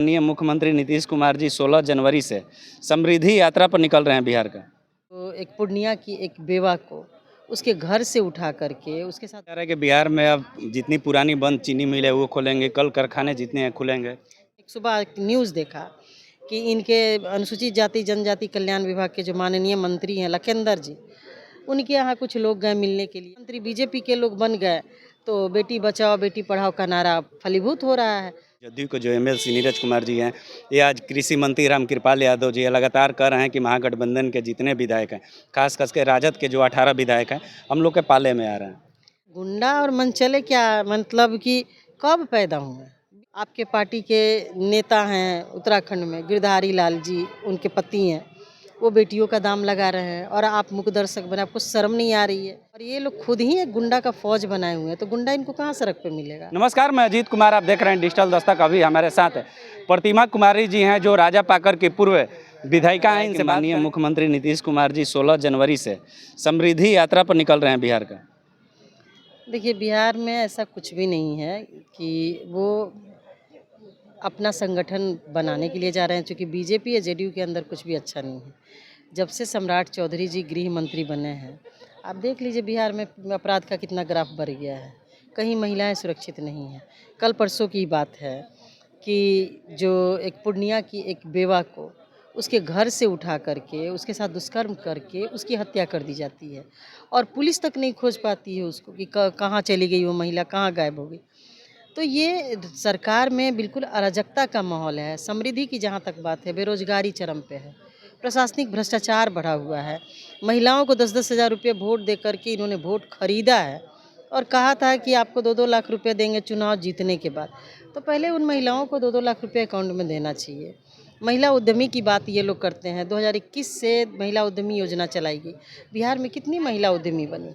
माननीय मुख्यमंत्री नीतीश कुमार जी 16 जनवरी से समृद्धि यात्रा पर निकल रहे हैं बिहार का। तो एक पूर्णिया की एक बेवा को उसके घर से उठा करके उसके साथ कह रहे हैं कि बिहार में अब जितनी पुरानी बंद चीनी मिल है वो खोलेंगे, कल कारखाने जितने हैं खुलेंगे। एक सुबह एक न्यूज़ देखा कि इनके अनुसूचित जाति जनजाति कल्याण विभाग के जो माननीय मंत्री हैं लखेंदर जी, उनके यहाँ कुछ लोग गए मिलने के लिए। मंत्री बीजेपी के लोग बन गए तो बेटी बचाओ बेटी पढ़ाओ का नारा फलीभूत हो रहा है। जदयू के जो एमएलसी नीरज कुमार जी हैं, ये आज कृषि मंत्री रामकृपाल यादव जी लगातार कह रहे हैं कि महागठबंधन के जितने विधायक हैं, खास करके राजद के जो 18 विधायक हैं, हम लोग के पाले में आ रहे हैं। गुंडा और मनचले क्या मतलब कि कब पैदा हुए? आपके पार्टी के नेता हैं उत्तराखंड में गिरधारी लाल जी, उनके पति हैं, वो बेटियों का दाम लगा रहे हैं और आप मुख्य दर्शक बने, आपको शर्म नहीं आ रही है? और ये लोग खुद ही एक गुंडा का फौज बनाए हुए हैं, तो गुंडा इनको कहाँ सड़क पे मिलेगा? नमस्कार, मैं अजीत कुमार, आप देख रहे हैं डिजिटल दस्तक। अभी हमारे साथ प्रतिमा कुमारी जी हैं जो राजा पाकर की पूर्व विधायिका हैं। इनसे माननीय मुख्यमंत्री नीतीश कुमार जी 16 जनवरी से समृद्धि यात्रा पर निकल रहे हैं बिहार का। देखिए, बिहार में ऐसा कुछ भी नहीं है कि वो अपना संगठन बनाने के लिए जा रहे हैं, क्योंकि बीजेपी या जेडीयू के अंदर कुछ भी अच्छा नहीं है। जब से सम्राट चौधरी जी गृह मंत्री बने हैं, आप देख लीजिए बिहार में अपराध का कितना ग्राफ बढ़ गया है। कहीं महिलाएं सुरक्षित नहीं हैं। कल परसों की बात है कि जो एक पूर्णिया की एक बेवा को उसके घर से उठा करके उसके साथ दुष्कर्म करके उसकी हत्या कर दी जाती है और पुलिस तक नहीं खोज पाती है उसको कि कहाँ चली गई वो महिला, कहाँ गायब हो गई। तो ये सरकार में बिल्कुल अराजकता का माहौल है। समृद्धि की जहाँ तक बात है, बेरोजगारी चरम पे है, प्रशासनिक भ्रष्टाचार बढ़ा हुआ है। महिलाओं को 10-10 हज़ार रुपये वोट दे करके इन्होंने वोट खरीदा है और कहा था कि आपको 2-2 लाख रुपए देंगे चुनाव जीतने के बाद। तो पहले उन महिलाओं को 2-2 लाख रुपये अकाउंट में देना चाहिए। महिला उद्यमी की बात ये लोग करते हैं। 2021 से महिला उद्यमी योजना चलाई गई। बिहार में कितनी महिला उद्यमी बनी?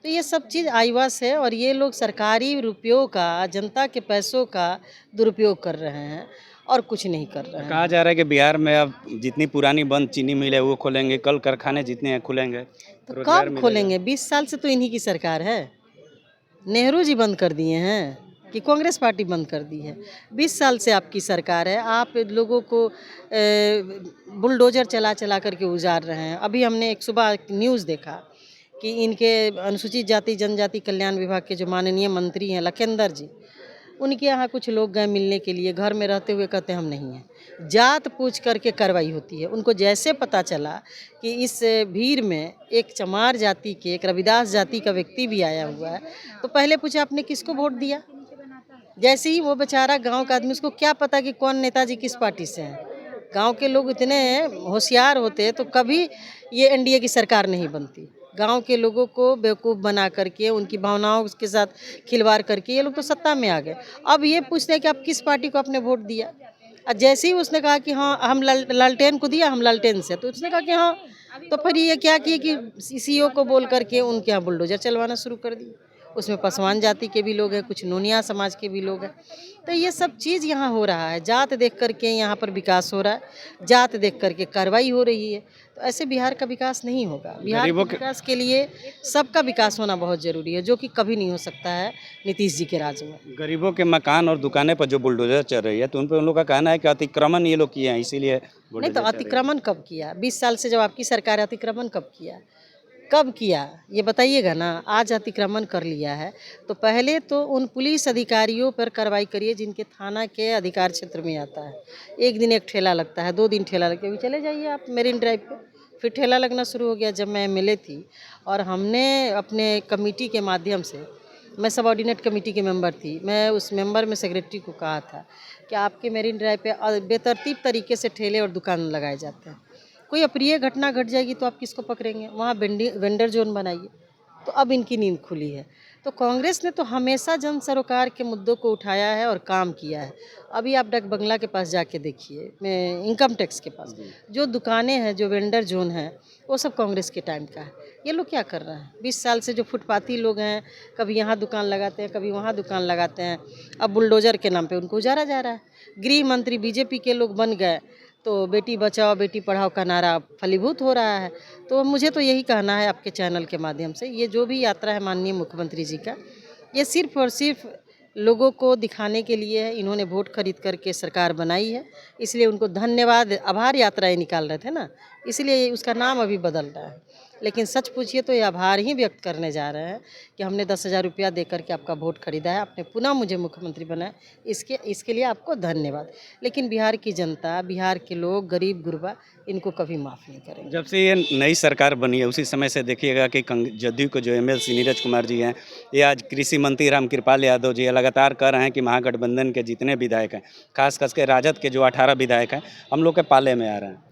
तो ये सब चीज़ आईवास है और ये लोग सरकारी रुपयों का, जनता के पैसों का दुरुपयोग कर रहे हैं और कुछ नहीं कर रहे हैं। कहा जा रहा है कि बिहार में अब जितनी पुरानी बंद चीनी मिल है वो खोलेंगे, कल कारखाने जितने हैं खुलेंगे। तो रोजगार कब मिलेगा। खोलेंगे? 20 साल से तो इन्हीं की सरकार है। नेहरू जी बंद कर दिए हैं कि कांग्रेस पार्टी बंद कर दी है? 20 साल से आपकी सरकार है। आप लोगों को बुलडोजर चला चला करके उजाड़ रहे हैं। अभी हमने एक सुबह एक न्यूज़ देखा कि इनके अनुसूचित जाति जनजाति कल्याण विभाग के जो माननीय मंत्री हैं लखेंदर जी, उनके यहाँ कुछ लोग गए मिलने के लिए। घर में रहते हुए कहते हम नहीं हैं। जात पूछ करके कार्रवाई होती है। उनको जैसे पता चला कि इस भीड़ में एक चमार जाति के, एक रविदास जाति का व्यक्ति भी आया हुआ है, तो पहले पूछा आपने किसको वोट दिया? जैसे ही वो बेचारा गांव का आदमी, उसको क्या पता कि कौन नेताजी किस पार्टी से हैं। गांव के लोग इतने होशियार होते तो कभी ये एनडीए की सरकार नहीं बनती। गांव के लोगों को बेवकूफ़ बना करके, उनकी भावनाओं के साथ खिलवाड़ करके ये लोग तो सत्ता में आ गए। अब ये पूछते हैं कि आप किस पार्टी को आपने वोट दिया। और जैसे ही उसने कहा कि हाँ हम लालटेन को दिया, हम लालटेन से, तो उसने कहा कि हाँ, तो फिर ये क्या किए कि सीईओ को बोल करके उनके यहाँ बुलडोजर चलवाना शुरू कर दिए। उसमें पासवान जाति के भी लोग हैं, कुछ नोनिया समाज के भी लोग हैं। तो ये सब चीज़ यहाँ हो रहा है। जात देख करके यहाँ पर विकास हो रहा है, जात देख करके कार्रवाई हो रही है। तो ऐसे बिहार का विकास नहीं होगा। बिहार के विकास के लिए सबका विकास होना बहुत ज़रूरी है, जो कि कभी नहीं हो सकता है नीतीश जी के राज में। गरीबों के मकान और दुकानें पर जो बुलडोजर चल रही है, तो उन पर उन लोग का कहना है कि अतिक्रमण ये लोग किए हैं, इसीलिए नहीं तो बुलडोजर चल रही है। अतिक्रमण कब किया? 20 साल से जब आपकी सरकार है, अतिक्रमण कब किया? कब किया ये बताइएगा ना। आज अतिक्रमण कर लिया है तो पहले तो उन पुलिस अधिकारियों पर कार्रवाई करिए जिनके थाना के अधिकार क्षेत्र में आता है। एक दिन एक ठेला लगता है, 2 दिन ठेला लगता है, चले जाइए आप मेरिन ड्राइव पे, फिर ठेला लगना शुरू हो गया। जब मैं एमएलए थी और हमने अपने कमेटी के माध्यम से, मैं सबऑर्डिनेट कमेटी के मेंबर थी, मैं उस मेंबर में सेक्रेटरी को कहा था कि आपके मेरिन ड्राइव पे बेतरतीब तरीके से ठेले और दुकान लगाए जाते हैं। कोई अप्रिय घटना घट जाएगी तो आप किसको पकड़ेंगे? वहाँ वेंडर जोन बनाइए। तो अब इनकी नींद खुली है। तो कांग्रेस ने तो हमेशा जन सरोकार के मुद्दों को उठाया है और काम किया है। अभी आप डाक बंगला के पास जाके देखिए, मैं इनकम टैक्स के पास जो दुकानें हैं, जो वेंडर जोन है, वो सब कांग्रेस के टाइम का है। ये लोग क्या कर रहे हैं? 20 साल से जो फुटपाथी लोग हैं, कभी यहाँ दुकान लगाते हैं, कभी वहाँ दुकान लगाते हैं, अब बुलडोजर के नाम पे उनको उजारा जा रहा है। गृह मंत्री बीजेपी के लोग बन गए तो बेटी बचाओ बेटी पढ़ाओ का नारा फलीभूत हो रहा है। तो मुझे तो यही कहना है आपके चैनल के माध्यम से, ये जो भी यात्रा है माननीय मुख्यमंत्री जी का, ये सिर्फ और सिर्फ लोगों को दिखाने के लिए है। इन्होंने वोट खरीद करके सरकार बनाई है, इसलिए उनको धन्यवाद आभार यात्राएं निकाल रहे थे ना, इसलिए उसका नाम अभी बदल रहा है। लेकिन सच पूछिए तो ये आभार ही व्यक्त करने जा रहे हैं कि हमने 10,000 रुपया दे करके आपका वोट खरीदा है, आपने पुनः मुझे मुख्यमंत्री बनाया, इसके लिए आपको धन्यवाद। लेकिन बिहार की जनता, बिहार के लोग, गरीब गुरबा इनको कभी माफ़ नहीं करेंगे। जब से ये नई सरकार बनी है उसी समय से देखिएगा कि जदयू के जो एमएलसी नीरज कुमार जी हैं, ये आज कृषि मंत्री रामकृपाल यादव जी लगातार कह रहे हैं कि महागठबंधन के जितने विधायक हैं, खास के राजद के जो 18 विधायक हैं, हम लोग के पाले में आ रहे हैं।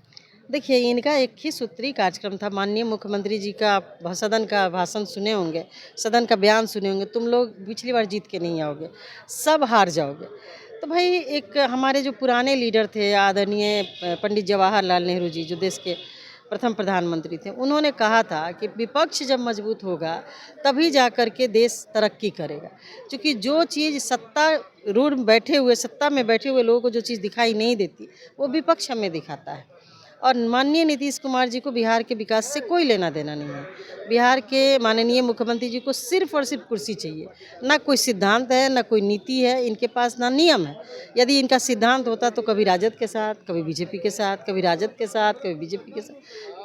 देखिए, इनका एक ही सूत्री कार्यक्रम था। माननीय मुख्यमंत्री जी का सदन का भाषण सुने होंगे, सदन का बयान सुने होंगे, तुम लोग पिछली बार जीत के नहीं आओगे, सब हार जाओगे। तो भाई एक हमारे जो पुराने लीडर थे, आदरणीय पंडित जवाहरलाल नेहरू जी, जो देश के प्रथम प्रधानमंत्री थे, उन्होंने कहा था कि विपक्ष जब मजबूत होगा तभी जा कर के देश तरक्की करेगा। क्योंकि जो चीज़ सत्ता में बैठे हुए लोगों को जो चीज़ दिखाई नहीं देती, वो विपक्ष हमें दिखाता है। और माननीय नीतीश कुमार जी को बिहार के विकास से कोई लेना देना नहीं है। बिहार के माननीय मुख्यमंत्री जी को सिर्फ और सिर्फ कुर्सी चाहिए, ना कोई सिद्धांत है, ना कोई नीति है, इनके पास ना नियम है। यदि इनका सिद्धांत होता तो कभी राजद के साथ, कभी बीजेपी के साथ, कभी राजद के साथ, कभी बीजेपी के साथ।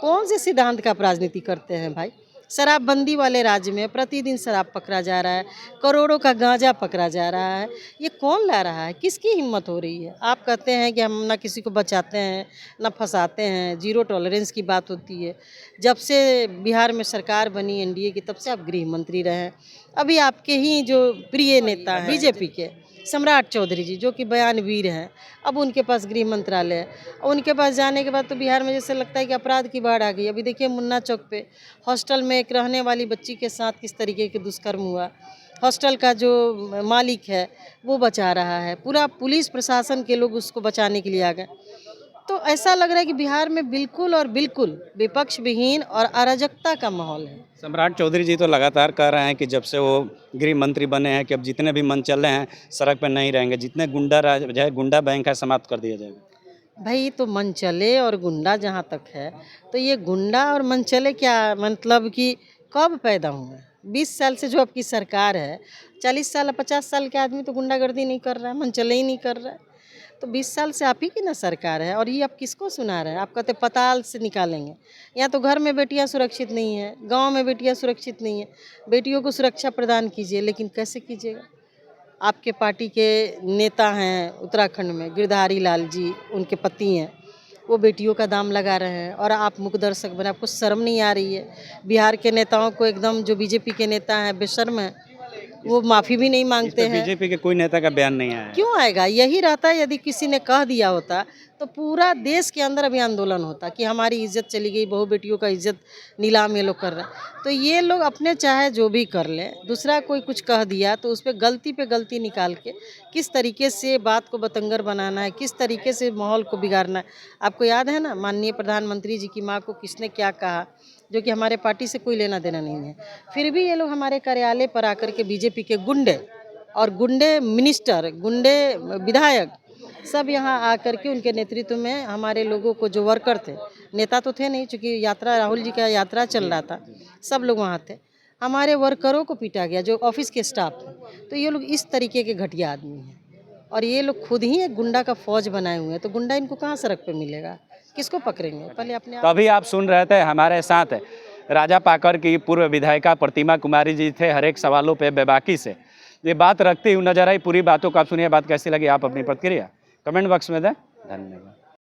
कौन से सिद्धांत का आप राजनीति करते हैं भाई? शराबबंदी वाले राज्य में प्रतिदिन शराब पकड़ा जा रहा है, करोड़ों का गांजा पकड़ा जा रहा है। ये कौन ला रहा है? किसकी हिम्मत हो रही है? आप कहते हैं कि हम ना किसी को बचाते हैं, ना फंसाते हैं, जीरो टॉलरेंस की बात होती है। जब से बिहार में सरकार बनी एनडीए की, तब से आप गृह मंत्री रहे हैं। अभी आपके ही जो प्रिय नेता हैं बीजेपी के सम्राट चौधरी जी, जो कि बयानवीर हैं, अब उनके पास गृह मंत्रालय है। उनके पास जाने के बाद तो बिहार में जैसे लगता है कि अपराध की बाढ़ आ गई। अभी देखिए मुन्ना चौक पे हॉस्टल में एक रहने वाली बच्ची के साथ किस तरीके के दुष्कर्म हुआ। हॉस्टल का जो मालिक है वो बचा रहा है, पूरा पुलिस प्रशासन के लोग उसको बचाने के लिए आ गए। तो ऐसा लग रहा है कि बिहार में बिल्कुल और बिल्कुल विपक्ष विहीन और अराजकता का माहौल है। सम्राट चौधरी जी तो लगातार कह रहे हैं कि जब से वो गृह मंत्री बने हैं कि अब जितने भी मन चल रहे हैं सड़क पर नहीं रहेंगे, जितने गुंडा राज है, गुंडा बैंक है, समाप्त कर दिया जाएगा। भाई तो मनचले और गुंडा जहाँ तक है, तो ये गुंडा और मनचले क्या मतलब कि कब पैदा हुए? 20 साल से जो आपकी सरकार है, 40 साल 50 साल के आदमी तो गुंडागर्दी नहीं कर रहा है, मनचले ही नहीं कर रहा है। तो 20 साल से आप ही की ना सरकार है, और ये आप किसको सुना रहे हैं? आप कहते पताल से निकालेंगे। यहाँ तो घर में बेटियाँ सुरक्षित नहीं है, गाँव में बेटियाँ सुरक्षित नहीं है। बेटियों को सुरक्षा प्रदान कीजिए, लेकिन कैसे कीजिएगा? आपके पार्टी के नेता हैं उत्तराखंड में, गिरधारी लाल जी, उनके पति हैं, वो बेटियों का दाम लगा रहे हैं और आप मुख दर्शक बने। आपको शर्म नहीं आ रही है? बिहार के नेताओं को एकदम, जो बीजेपी के नेता हैं बेशर्म हैं, वो माफ़ी भी नहीं मांगते हैं। बीजेपी के कोई नेता का बयान नहीं आया है। क्यों आएगा? यही रहता है, यदि किसी ने कह दिया होता तो पूरा देश के अंदर अभी आंदोलन होता कि हमारी इज्जत चली गई, बहू बेटियों का इज्जत नीलाम ये लोग कर रहे हैं। तो ये लोग अपने चाहे जो भी कर लें, दूसरा कोई कुछ कह दिया तो उस पे गलती निकाल के किस तरीके से बात को बतंगर बनाना है, किस तरीके से माहौल को बिगाड़ना है। आपको याद है ना, माननीय प्रधानमंत्री जी की माँ को किसने क्या कहा, जो कि हमारे पार्टी से कोई लेना देना नहीं है। फिर भी ये लोग हमारे कार्यालय पर आकर के बीजेपी के गुंडे और गुंडे मिनिस्टर, गुंडे विधायक सब यहाँ आकर के उनके नेतृत्व में हमारे लोगों को, जो वर्कर थे, नेता तो थे नहीं, चूँकि यात्रा, राहुल जी का यात्रा चल रहा था, सब लोग वहाँ थे, हमारे वर्करों को पीटा गया, जो ऑफिस के स्टाफ थे। तो ये लोग इस तरीके के घटिया आदमी हैं और ये लोग खुद ही एक गुंडा का फौज बनाए हुए हैं। तो गुंडा इनको कहाँ सड़क पे मिलेगा? किसको पकड़ेंगे? पहले अपने तो अभी आप सुन रहे थे, हमारे साथ राजा पाकर की पूर्व विधायिका प्रतिमा कुमारी जी थे। हर एक सवालों पे बेबाकी से ये बात रखती हुई नजर आई। पूरी बातों को आप सुनिए। बात कैसी लगी, आप अपनी प्रतिक्रिया कमेंट बॉक्स में दें। धन्यवाद।